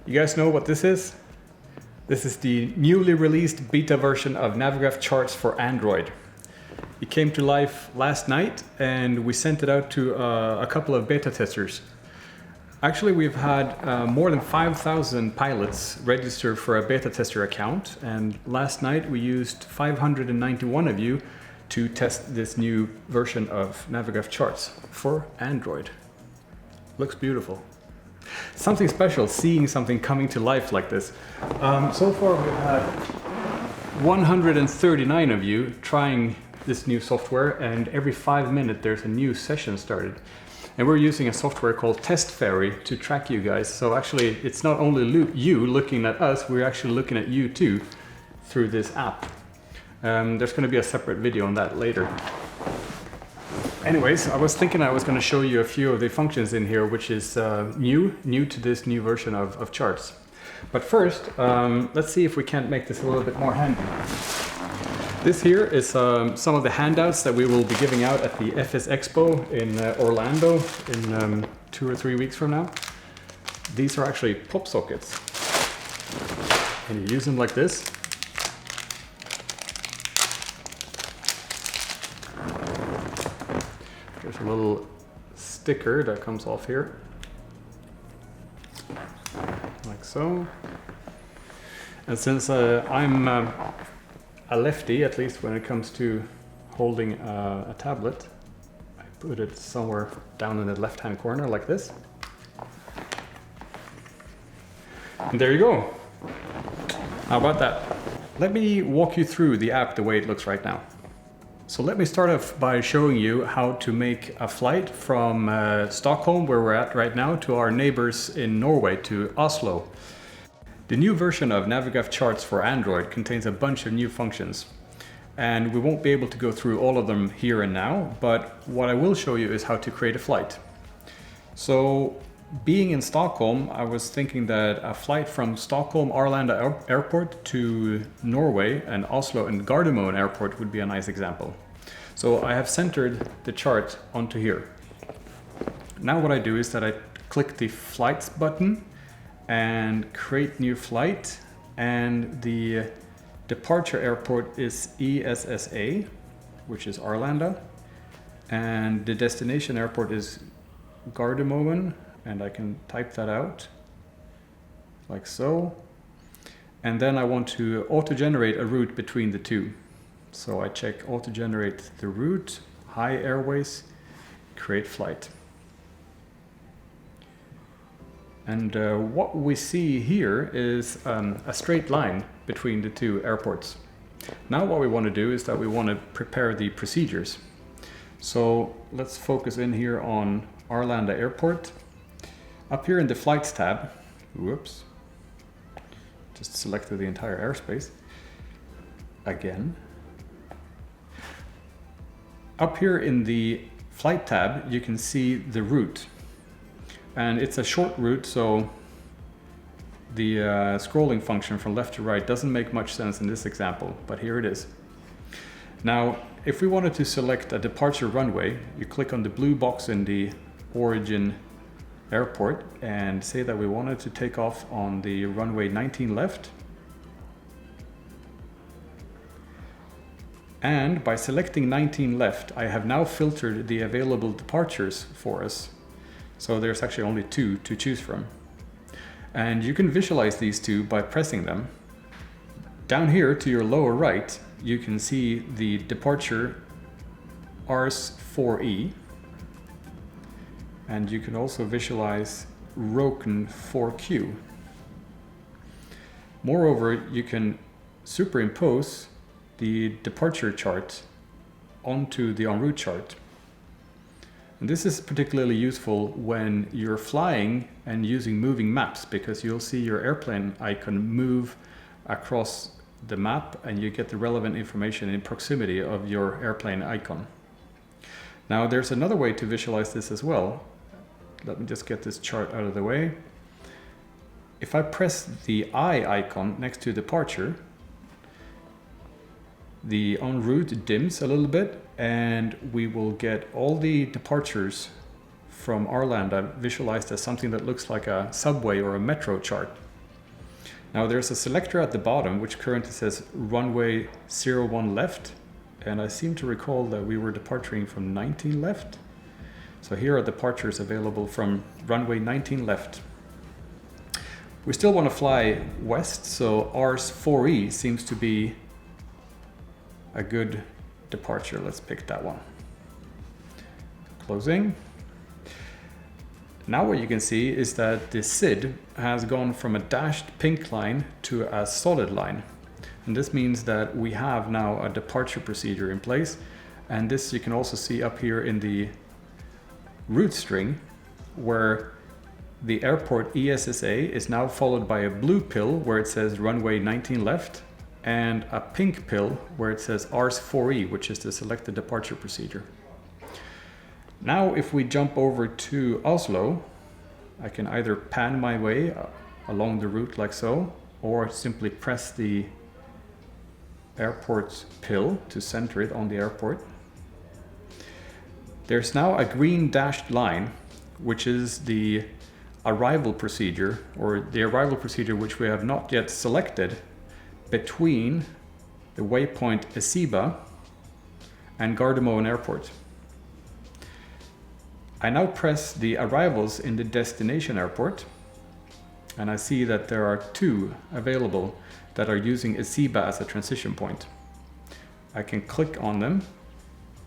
You guys know what this is? This is the newly released beta version of Navigraph Charts for Android. It came to life last night and we sent it out to a couple of beta testers. Actually, we've had more than 5,000 pilots register for a beta tester account, and last night we used 591 of you to test this new version of Navigraph Charts for Android. Looks beautiful. Something special seeing something coming to life like this. So far we've had 139 of you trying this new software, and every 5 minutes there's a new session started. And we're using a software called Test Fairy to track you guys. So actually it's not only you looking at us, we're actually looking at you too through this app. There's going to be a separate video on that later. Anyways, I was thinking I was going to show you a few of the functions in here, which is new to this new version of Charts. But first, let's see if we can't make this a little bit more handy. This here is some of the handouts that we will be giving out at the FS Expo in Orlando in 2 or 3 weeks from now. These are actually pop sockets. And you use them like this. There's a little sticker that comes off here, like so. And since I'm a lefty, at least when it comes to holding a tablet, I put it somewhere down in the left-hand corner like this. And there you go. How about that? Let me walk you through the app the way it looks right now. So let me start off by showing you how to make a flight from Stockholm, where we're at right now, to our neighbors in Norway, to Oslo. The new version of Navigraph Charts for Android contains a bunch of new functions, and we won't be able to go through all of them here and now, but what I will show you is how to create a flight. So being in Stockholm, I was thinking that a flight from Stockholm Arlanda Airport to Norway and Oslo and Gardermoen Airport would be a nice example. So I have centered the chart onto here. Now what I do is that I click the flights button and create new flight, and the departure airport is ESSA, which is Arlanda, and the destination airport is Gardermoen. And I can type that out like so. And then I want to auto-generate a route between the two. So I check auto-generate the route, Hi Airways, create flight. And what we see here is a straight line between the two airports. Now what we want to do is that we want to prepare the procedures. So let's focus in here on Arlanda Airport. Up here in the Flights tab, whoops, just selected the entire airspace again. Up here in the Flight tab, you can see the route. And it's a short route, so the scrolling function from left to right doesn't make much sense in this example, but here it is. Now, if we wanted to select a departure runway, you click on the blue box in the origin airport and say that we wanted to take off on the runway 19 left. And by selecting 19 left, I have now filtered the available departures for us. So there's actually only 2 to choose from. And you can visualize these two by pressing them. Down here to your lower right, you can see the departure RS4E. And you can also visualize Roken 4Q. Moreover, you can superimpose the departure chart onto the en route chart. And this is particularly useful when you're flying and using moving maps, because you'll see your airplane icon move across the map and you get the relevant information in proximity of your airplane icon. Now there's another way to visualize this as well. Let me just get this chart out of the way. If I press the eye icon next to departure, the en route dims a little bit and we will get all the departures from Arlanda visualized as something that looks like a subway or a metro chart. Now there's a selector at the bottom which currently says runway 01 left, and I seem to recall that we were departing from 19 left. So here are departures available from runway 19 left. We still want to fly west, so Rs 4E seems to be a good departure. Let's pick that one. Closing. Now what you can see is that the SID has gone from a dashed pink line to a solid line. And this means that we have now a departure procedure in place. And this you can also see up here in the route string, where the airport ESSA is now followed by a blue pill where it says runway 19 left, and a pink pill where it says Rs4E, which is the selected departure procedure. Now if we jump over to Oslo, I can either pan my way along the route like so, or simply press the airport pill to center it on the airport. There's now a green dashed line, which is the arrival procedure, or the arrival procedure which we have not yet selected, between the waypoint Esiba and Gardermoen Airport. I now press the arrivals in the destination airport, and I see that there are two available that are using Esiba as a transition point. I can click on them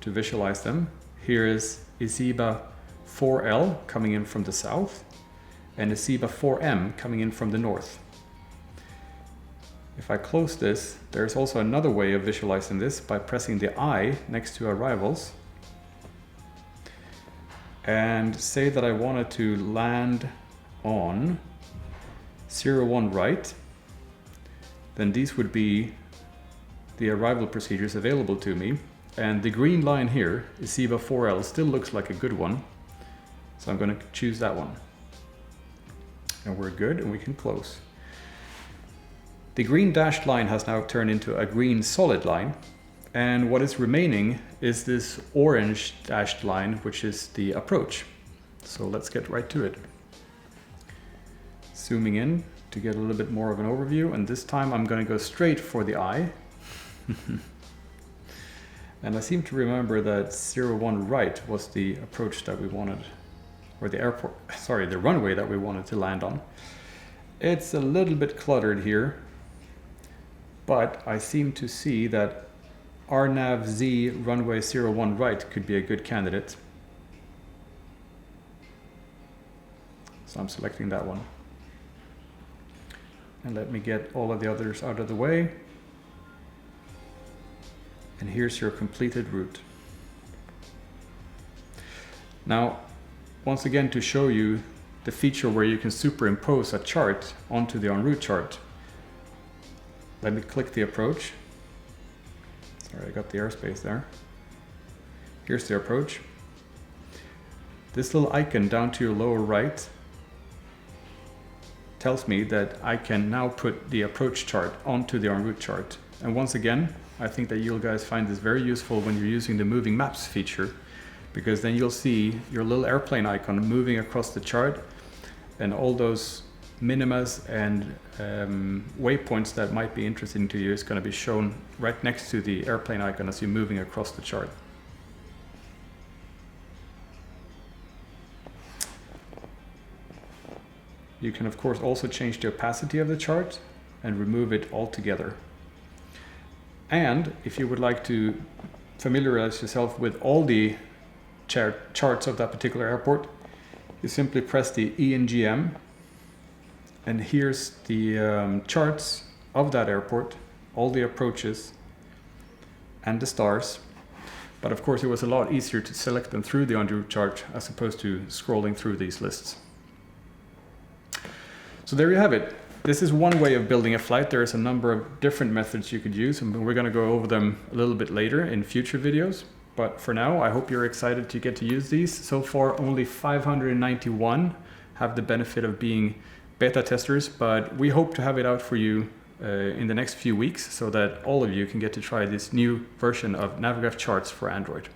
to visualize them. Here is Esiba 4L coming in from the south, and Esiba 4M coming in from the north. If I close this, there's also another way of visualizing this by pressing the I next to arrivals, and say that I wanted to land on 01 right, then these would be the arrival procedures available to me. And the green line here, Esiba 4L, still looks like a good one, so I'm going to choose that one. And we're good, and we can close. The green dashed line has now turned into a green solid line, and what is remaining is this orange dashed line, which is the approach. So let's get right to it. Zooming in to get a little bit more of an overview, and this time I'm going to go straight for the eye. And I seem to remember that 01 right was the approach that we wanted, or the runway that we wanted to land on. It's a little bit cluttered here, but I seem to see that RNAV-Z runway 01 right could be a good candidate. So I'm selecting that one. And let me get all of the others out of the way. And here's your completed route. Now, once again, to show you the feature where you can superimpose a chart onto the Unruh chart, let me click the approach. Sorry, I got the airspace there. Here's the approach. This little icon down to your lower right tells me that I can now put the approach chart onto the Unruh chart. And once again, I think that you guys find this very useful when you're using the moving maps feature, because then you'll see your little airplane icon moving across the chart, and all those minimas and waypoints that might be interesting to you is going to be shown right next to the airplane icon as you're moving across the chart. You can of course also change the opacity of the chart and remove it altogether. And if you would like to familiarize yourself with all the charts of that particular airport, you simply press the ENGM, and here's the charts of that airport, all the approaches and the stars. But of course it was a lot easier to select them through the Unruh chart as opposed to scrolling through these lists. So there you have it. This is one way of building a flight. There's a number of different methods you could use, and we're going to go over them a little bit later in future videos. But for now, I hope you're excited to get to use these. So far, only 591 have the benefit of being beta testers, but we hope to have it out for you in the next few weeks so that all of you can get to try this new version of Navigraph Charts for Android.